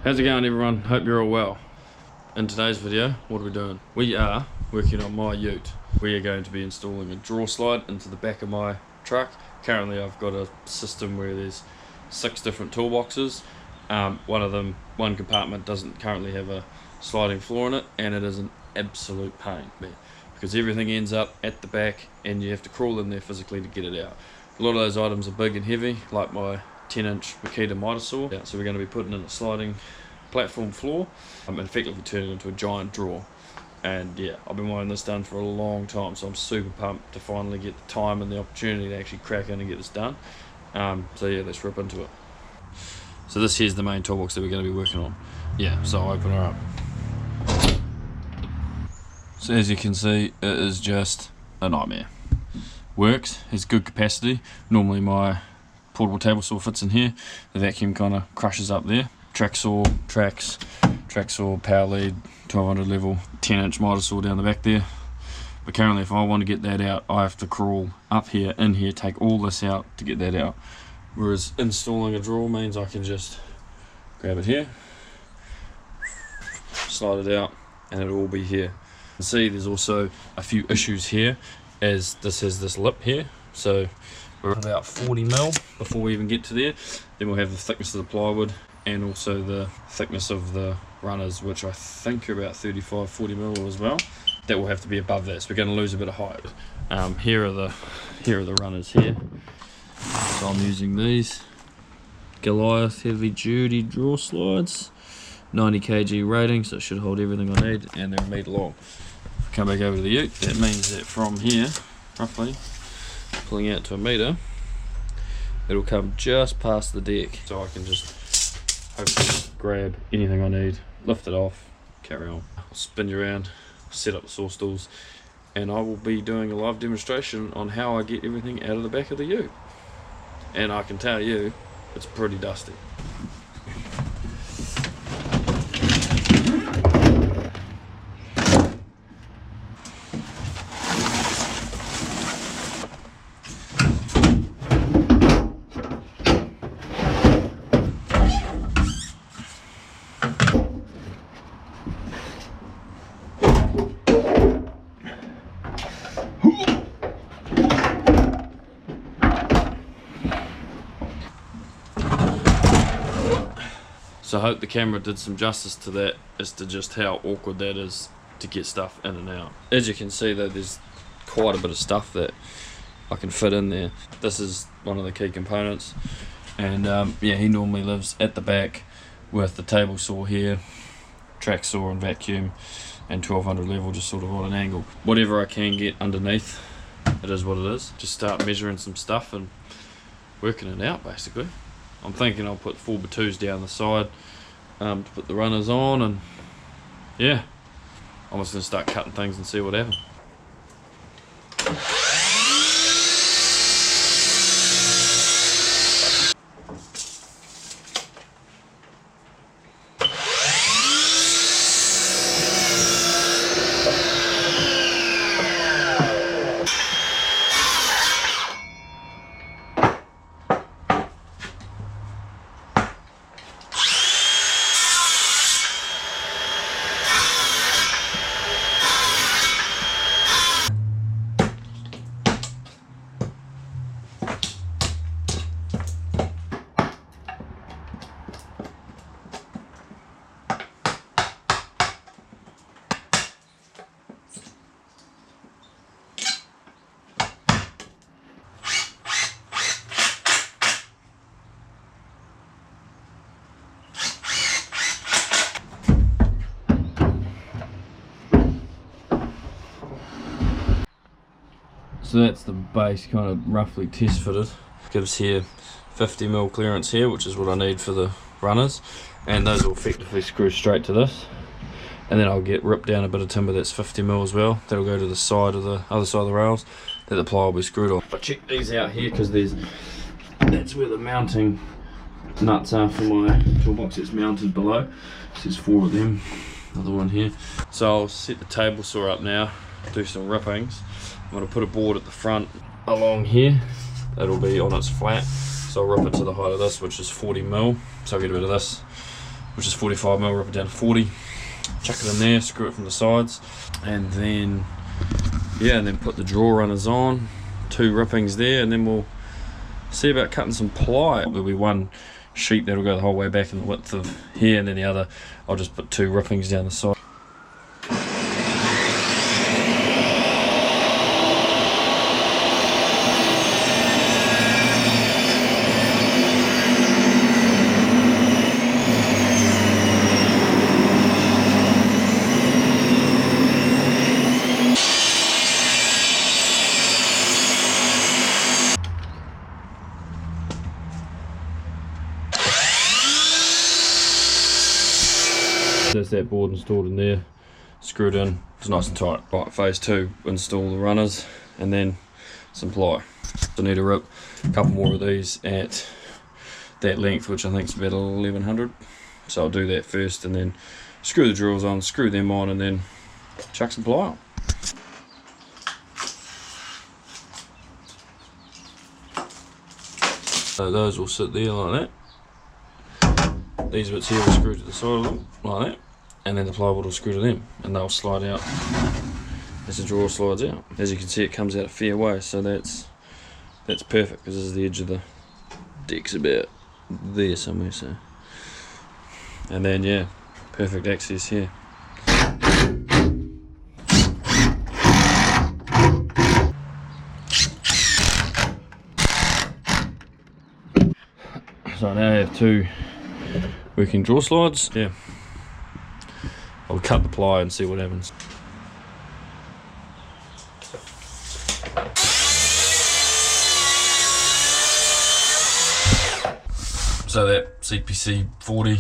How's it going, everyone? Hope you're all well. In today's video, what are we doing? We are working on my ute. We are going to be installing a draw slide into the back of my truck. Currently I've got a system where there's 6 different toolboxes. One compartment doesn't currently have a sliding floor in it, and it is an absolute pain because everything ends up at the back and you have to crawl in there physically to get it out. A lot of those items are big and heavy, like my 10-inch Makita mitre saw. So we're going to be putting in a sliding platform floor and effectively turn it into a giant drawer. And yeah, I've been wanting this done for a long time, so I'm super pumped to finally get the time and the opportunity to actually crack in and get this done. So yeah, let's rip into it. So this here's the main toolbox that we're going to be working on. Yeah, so I'll open her up. So as you can see, it is just a nightmare. Works, has good capacity. Normally my portable table saw fits in here. The vacuum kind of crushes up there. Track saw, track saw, power lead, 1200 level, 10-inch mitre saw down the back there. But currently if I want to get that out, I have to crawl up here, in here, take all this out to get that out. Whereas installing a drawer means I can just grab it here, slide it out, and it'll all be here. You can see there's also a few issues here, as this has this lip here. So we're about 40mm before we even get to there. Then we'll have the thickness of the plywood and also the thickness of the runners, which I think are about 35-40mm as well. That will have to be above that, so we're going to lose a bit of height. Here are the runners here. So I'm using these Goliath heavy duty drawer slides, 90 kg rating, so it should hold everything I need, and they're a metre long. If I come back over to the ute, that means that from here, roughly, pulling out to a metre, it'll come just past the deck, so I can just hopefully grab anything I need, lift it off, carry on. I'll spin you around, set up the saw stools, and I will be doing a live demonstration on how I get everything out of the back of the ute. And I can tell you, it's pretty dusty. So I hope the camera did some justice to that, as to just how awkward that is to get stuff in and out. As you can see though, there's quite a bit of stuff that I can fit in there. This is one of the key components, and yeah, he normally lives at the back with the table saw here, track saw and vacuum, and 1200 level just sort of on an angle. Whatever I can get underneath, it is what it is. Just start measuring some stuff and working it out basically. I'm thinking I'll put 4x2s down the side to put the runners on, and yeah, I'm just going to start cutting things and see what happens. So that's the base kind of roughly test fitted. Gives here 50mm clearance here, which is what I need for the runners, and those will effectively screw straight to this. And then I'll get ripped down a bit of timber that's 50mm as well. That'll go to the side of the other side of the rails that the ply will be screwed on. I check these out here because that's where the mounting nuts are for my toolbox. It's mounted below. There's 4 of them. Another one here. So I'll set the table saw up now, do some rippings. I'm going to put a board at the front along here. It'll be on its flat, so I'll rip it to the height of this, which is 40mm, so I'll get a bit of this which is 45mm, rip it down to 40, chuck it in there, screw it from the sides, and then yeah, and then put the draw runners on, 2 rippings there, and then we'll see about cutting some ply. There'll be one sheet that'll go the whole way back in the width of here, and then the other I'll just put 2 rippings down the side. There's that board installed in there, screwed in, it's nice and tight. Right, phase 2, install the runners and then some ply. I need to rip a couple more of these at that length, which I think is about 1100. So I'll do that first and then screw the drills on, screw them on, and then chuck some ply on. So those will sit there like that. These bits here will screw to the side of them, like that. And then the plywood will screw to them, and they'll slide out as the drawer slides out. As you can see, it comes out a fair way, so that's perfect, because this is the edge of the deck's about there somewhere. So, and then yeah, perfect access here. So now I have 2 working drawer slides. Yeah, I'll cut the ply and see what happens. So that CPC 40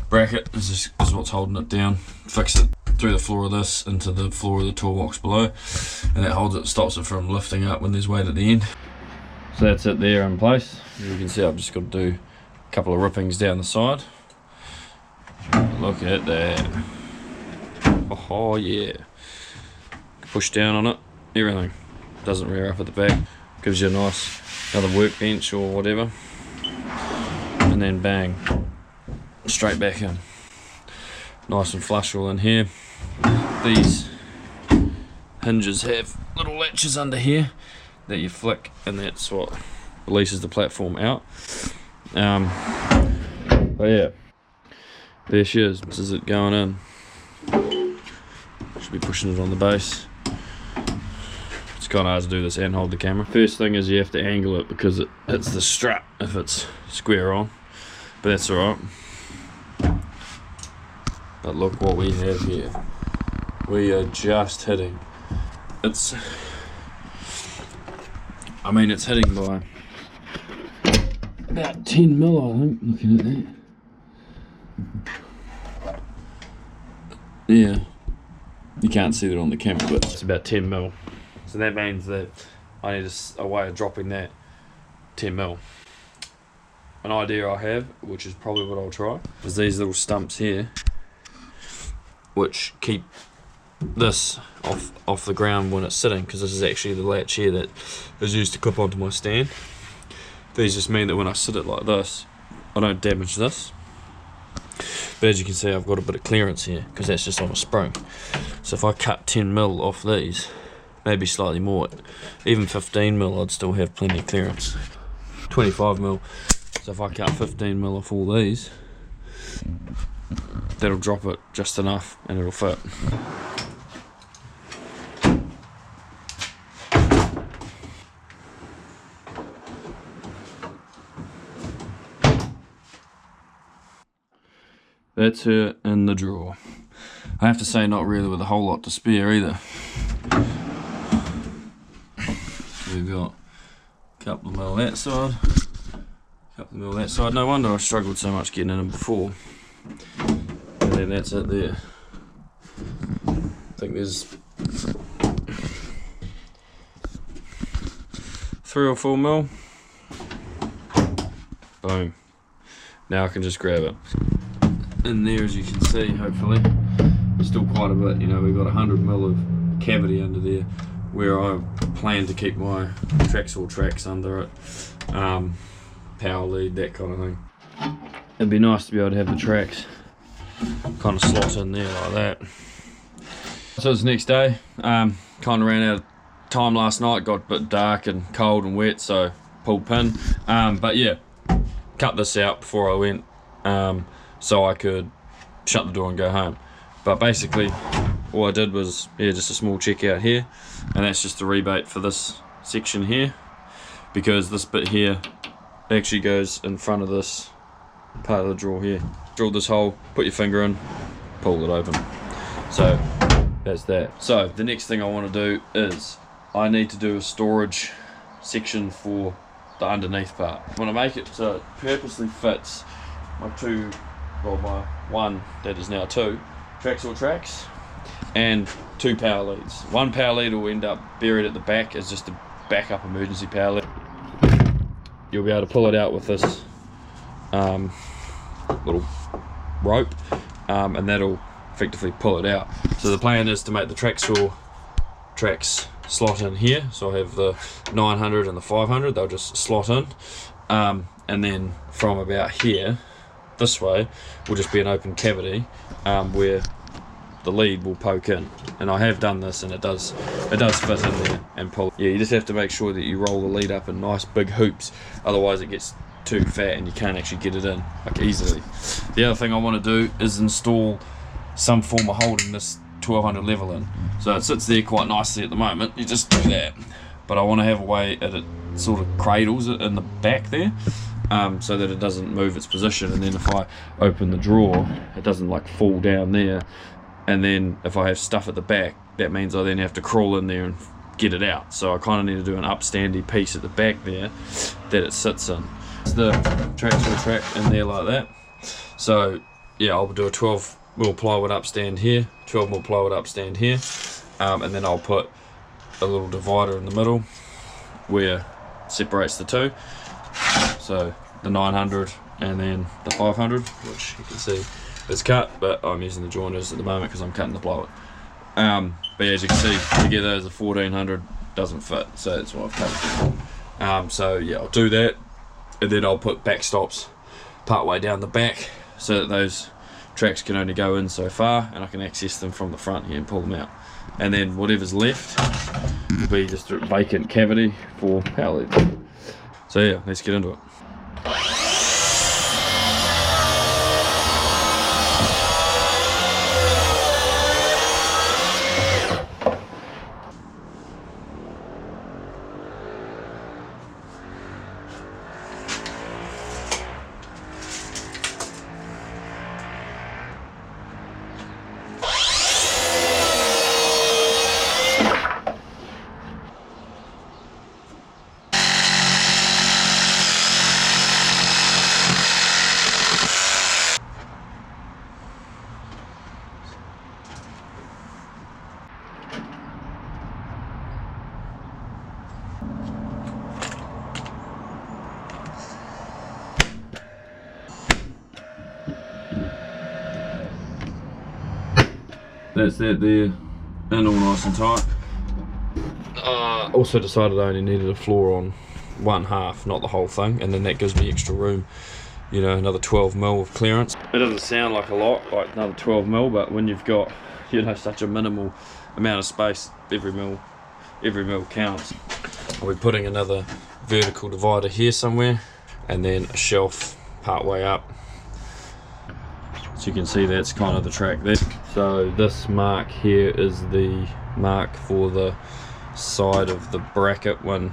bracket is what's holding it down. Fix it through the floor of this into the floor of the toolbox below, and that holds it, stops it from lifting up when there's weight at the end. So that's it there in place. As you can see, I've just got to do a couple of rippings down the side. Look at that. Oh yeah. Push down on it, everything. Doesn't rear up at the back. Gives you a nice another workbench or whatever. And then bang, straight back in. Nice and flush all in here. These hinges have little latches under here that you flick, and that's what releases the platform out. But yeah, there she is. This is it going in. Should be pushing it on the base. It's kind of hard to do this and hold the camera. First thing is you have to angle it because it hits the strap if it's square on, but that's alright. But look what we have here. We are just hitting. It's hitting by about 10mm, I think, looking at that. Yeah, you can't see that on the camera, but it's about 10mm. So that means that I need a way of dropping that 10mm. An idea I have, which is probably what I'll try, is these little stumps here, which keep this off the ground when it's sitting, because this is actually the latch here that is used to clip onto my stand. These just mean that when I sit it like this, I don't damage this. But as you can see, I've got a bit of clearance here because that's just on a spring. So if I cut 10mm off these, maybe slightly more, even 15mm, I'd still have plenty of clearance. 25mm. So if I cut 15mm off all these, that'll drop it just enough and it'll fit. That's her in the drawer. I have to say, not really with a whole lot to spare either. We've got a couple of mil that side, a couple of mil that side. No wonder I struggled so much getting in them before. And then that's it there. I think there's 3 or 4mm. Boom. Now I can just grab it. In there, as you can see, hopefully, there's still quite a bit. You know, we've got 100mm of cavity under there where I plan to keep my Traxor tracks under it, power lead, that kind of thing. It'd be nice to be able to have the tracks kind of slot in there like that. So it's the next day. Kind of ran out of time last night, got a bit dark and cold and wet, so pulled pin. But yeah, cut this out before I went, so I could shut the door and go home. But basically all I did was, yeah, just a small check out here, and that's just the rebate for this section here, because this bit here actually goes in front of this part of the drawer here. Drill this hole, put your finger in, pull it open. So that's that. So the next thing I want to do is I need to do a storage section for the underneath part. I want to make it so it purposely fits my my one that is now two tracksaw tracks and two power leads. One power lead will end up buried at the back as just a backup emergency power lead. You'll be able to pull it out with this little rope, and that'll effectively pull it out. So the plan is to make the tracksaw tracks slot in here. So I have the 900 and the 500, they'll just slot in, and then from about here this way will just be an open cavity where the lead will poke in. And I have done this, and it does fit in there and pull. Yeah, you just have to make sure that you roll the lead up in nice big hoops, otherwise it gets too fat and you can't actually get it in like easily. The other thing I want to do is install some form of holding this 1200 level in. So it sits there quite nicely at the moment, you just do that, but I want to have a way that it sort of cradles it in the back there, so that it doesn't move its position, and then if I open the drawer it doesn't like fall down there, and then if I have stuff at the back, that means I then have to crawl in there and get it out. So I kind of need to do an upstandy piece at the back there that it sits in. It's the tracksaw track in there like that. So yeah, I'll do a 12mm plywood upstand here, 12mm plywood upstand here, and then I'll put a little divider in the middle where it separates the two. So the 900 and then the 500, which you can see is cut, but I'm using the joiners at the moment because I'm cutting the plywood. But as you can see, together as a 1400 doesn't fit, so that's why I've cut it. So yeah, I'll do that, and then I'll put backstops part way down the back so that those tracks can only go in so far, and I can access them from the front here and pull them out. And then whatever's left will be just a vacant cavity for power leads. So yeah, let's get into it. That's that there, and all nice and tight. Also decided I only needed a floor on one half, not the whole thing, and then that gives me extra room, you know, another 12mm of clearance. It doesn't sound like a lot, like another 12mm, but when you've got, you know, such a minimal amount of space, every mil counts. I'll be putting another vertical divider here somewhere, and then a shelf part way up. So you can see that's kind of the track there. So this mark here is the mark for the side of the bracket when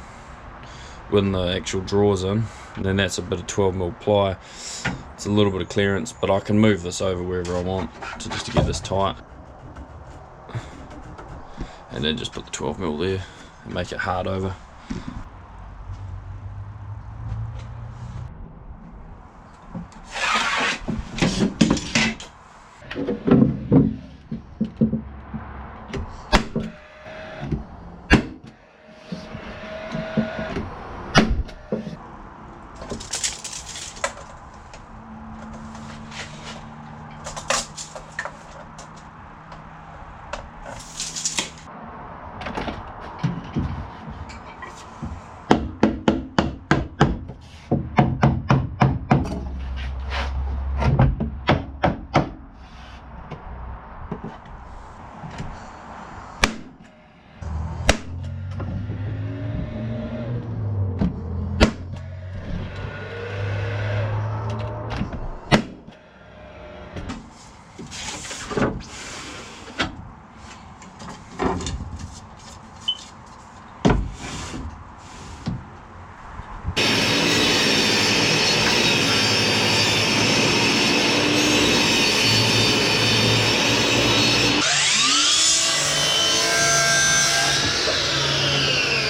the actual draw's in, and then that's a bit of 12mm ply. It's a little bit of clearance, but I can move this over wherever I want to get this tight, and then just put the 12mm there and make it hard over.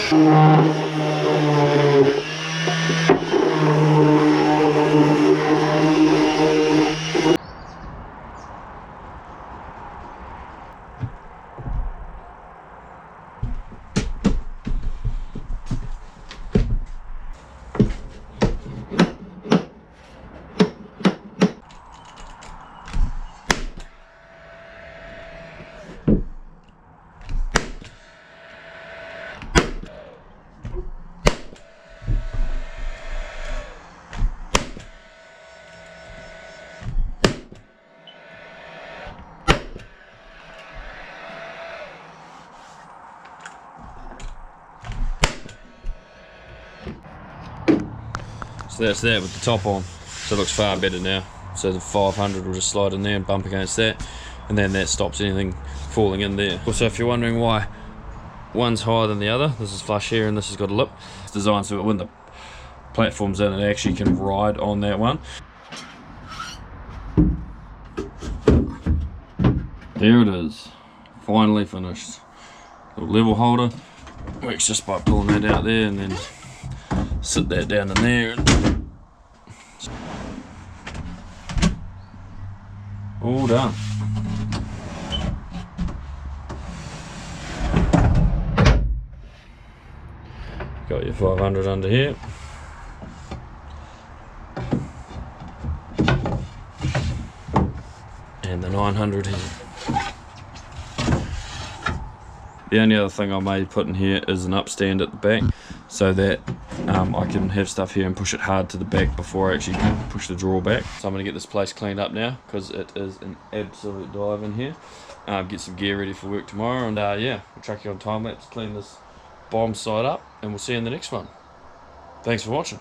So that's that with the top on, so it looks far better now. So the 500 will just slide in there and bump against that, and then that stops anything falling in there. Also, if you're wondering why one's higher than the other, this is flush here and this has got a lip. It's designed so that when the platform's in, it actually can ride on that one. There it is, finally finished. Little level holder, works just by pulling that out there and then sit that down in there. All done. Got your 500 under here. And the 900 here. The only other thing I may put in here is an upstand at the back, so that I can have stuff here and push it hard to the back before I actually push the drawer back. So I'm going to get this place cleaned up now because it is an absolute dive in here. Get some gear ready for work tomorrow, and yeah, we'll chuck you on time lapse, clean this bottom side up, and we'll see you in the next one. Thanks for watching.